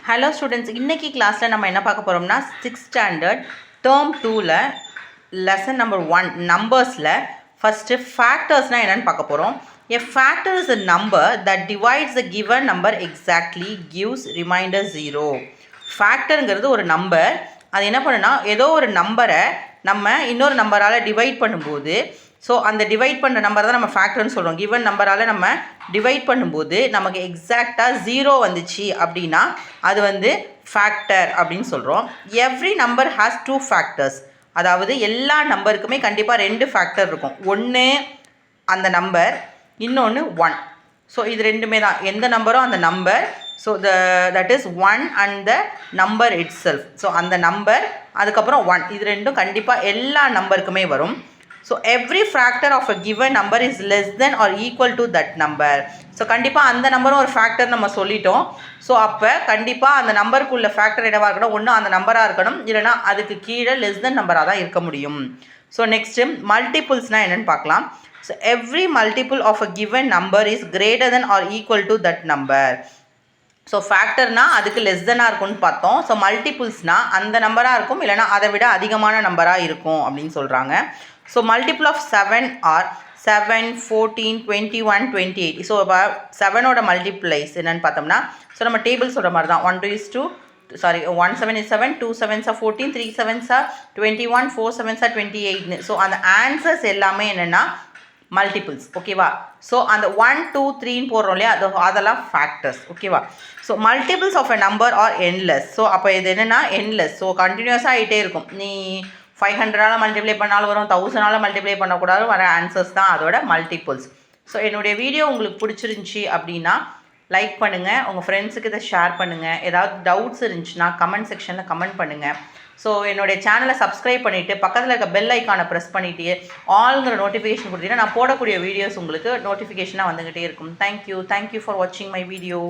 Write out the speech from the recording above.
Hello students, இன்றைக்கி கிளாஸில் நம்ம என்ன பார்க்க போகிறோம்னா 6th ஸ்டாண்டர்ட் டேர்ம் 2ல் லெசன் நம்பர் 1 நம்பர்ஸில் ஃபஸ்ட்டு ஃபேக்டர்ஸ்னால் என்னென்னு பார்க்க போகிறோம். A factor is a number that divides the given number exactly, gives remainder 0. ஃபேக்டருங்கிறது ஒரு நம்பர். அது என்ன பண்ணுன்னா, ஏதோ ஒரு நம்பரை நம்ம இன்னொரு நம்பரால் டிவைட் பண்ணும்போது, ஸோ அந்த டிவைட் பண்ணுற நம்பர் தான் நம்ம ஃபேக்டர்னு சொல்கிறோம். கிவன் நம்பரால் நம்ம டிவைட் பண்ணும்போது நமக்கு எக்ஸாக்டாக 0 வந்துச்சு அப்படின்னா அது வந்து ஃபேக்டர் அப்படின்னு சொல்கிறோம். Every number has 2 factors. அதாவது எல்லா நம்பருக்குமே கண்டிப்பாக 2 ஃபேக்டர் இருக்கும். ஒன்று அந்த நம்பர், இன்னொன்று 1. ஸோ இது ரெண்டுமே தான். எந்த நம்பரோ அந்த number, so that is 1 and the number itself. So அந்த நம்பர் அதுக்கப்புறம் 1, இது ரெண்டும் கண்டிப்பாக எல்லா நம்பருக்குமே வரும். So every factor of a given number is less than or equal to that number. So கண்டிப்பாக அந்த நம்பரும் ஒரு ஃபேக்டர் நம்ம சொல்லிட்டோம். ஸோ அப்போ கண்டிப்பாக அந்த நம்பருக்குள்ள ஃபேக்டர் என்னவாக இருக்கணும், ஒன்று அந்த நம்பராக இருக்கணும், இல்லைனா அதுக்கு கீழே லெஸ் தென் நம்பராக தான் இருக்க முடியும். ஸோ நெக்ஸ்ட்டு மல்டிபிள்ஸ்னால் என்னென்னு பார்க்கலாம். So every multiple of a given number is greater than or equal to that number. So ஃபேக்டர்னால் அதுக்கு லெஸ் தென்னாக இருக்கும்னு பார்த்தோம். ஸோ மல்டிபிள்ஸ்னால் அந்த நம்பராக இருக்கும், இல்லைனா அதை விட அதிகமான நம்பராக இருக்கும் அப்படின்னு சொல்கிறாங்க. So multiple of 7 are 7, 14, 21, 28. So இப்போ 7ஓட மல்டிப்ளைஸ் என்னென்னு பார்த்தோம்னா, ஸோ நம்ம டேபிள் சொல்கிற மாதிரி தான். 1 7 is 7, 2 7s are 14, 3 7s are 21, 4 7s are 28. So அந்த ஆன்சர்ஸ் எல்லாமே என்னென்னா மல்டிபிள்ஸ். ஓகேவா? ஸோ அந்த 1 2 3ன்னு போடுறோம் இல்லையா, அதெல்லாம் ஃபேக்டர்ஸ். ஓகேவா? So multiples of a number are endless. ஸோ அப்போ இது என்னென்னா என்லெஸ். ஸோ கண்டினியூஸாக ஆகிட்டே இருக்கும். நீ 500ஆல் மல்டிப்ளை பண்ணாலும் வரும், 1000ஆல் மல்டிப்ளை பண்ணக்கூடாது, வர ஆன்சர்ஸ் தான் அதோட மல்டிபிள்ஸ். ஸோ என்னுடைய வீடியோ உங்களுக்கு பிடிச்சிருந்துச்சி அப்படின்னா லைக் பண்ணுங்கள், உங்கள் ஃப்ரெண்ட்ஸுக்கு இதை ஷேர் பண்ணுங்கள். ஏதாவது டவுட்ஸ் இருந்துச்சுன்னா கமெண்ட் செக்ஷனில் கமெண்ட் பண்ணுங்கள். ஸோ என்னுடைய சேனலை சப்ஸ்கிரைப் பண்ணிவிட்டு பக்கத்தில் இருக்க பெல் ஐக்கானை ப்ரெஸ் பண்ணிவிட்டு ஆல்ங்கிற நோட்டிஃபிகேஷன் கொடுத்தீங்கன்னா நான் போடக்கூடிய வீடியோஸ் உங்களுக்கு நோட்டிஃபிகேஷனாக வந்துக்கிட்டே இருக்கும். தேங்க்யூ ஃபார் வாட்சிங் மை வீடியோ.